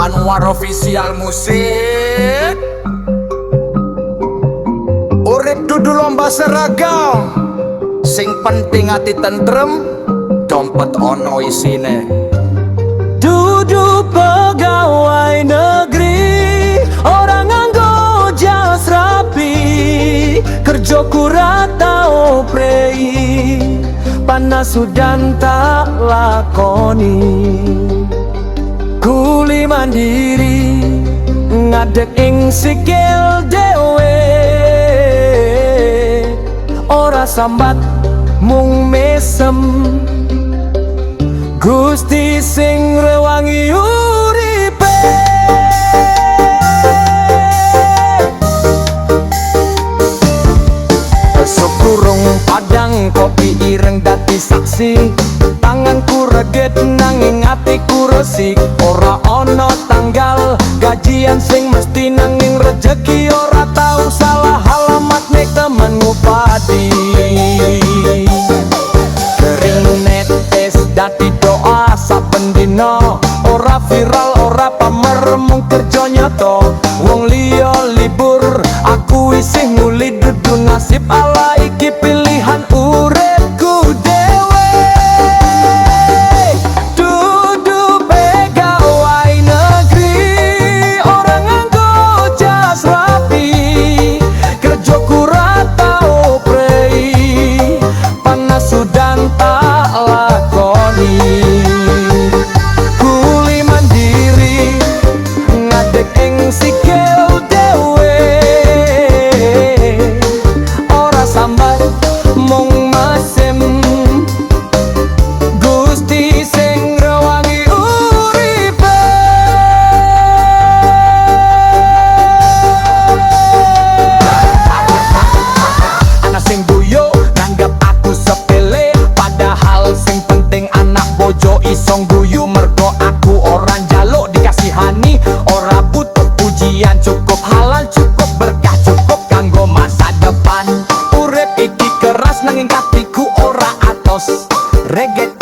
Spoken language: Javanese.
Anwar Official Musik. Urip dudu lomba seragam, sing penting ati tentrem, dompet ono isine. Dudu pegawai negeri, orang nganggo jas rapi, kerja kurat tau prei, panas sudan tak lakoni. Kuli mandiri, ngadeg ing sikil dewe, ora sambat mung mesem, Gusti sing rewangi uripe. Sekurung padang kopi ireng dadi saksi, tanganku reget nanging atiku resik. Ora ono tanggal gajian sing mesti nanging rejeki ora tau salah alamat nek temen ngupadi. Kering netes dadi doa saben dina, ora viral ora pamer mung kerja nyata. Wong liya libur aku isih nguli dudu nasib ala iki pilihan uripku dewe. Dudu pegawai negeri, orang nganggo jas rapi, kerja kurat tau prei, panas sudan tak lakoni. Kuli mandiri, ngadeg ing sikil dewe, ora sambat mung mesem, Gusti sing rewangi uripe. Ana sing guyo nanggap aku sepele, padahal sing penting anak bojo iso guyu. Mergo aku ora njaluk dikasihani, ora butuh pujian, cukup halal cukup berkah cukup kanggo masa depan. Urip iki keras nanging katiku ora atos, reggae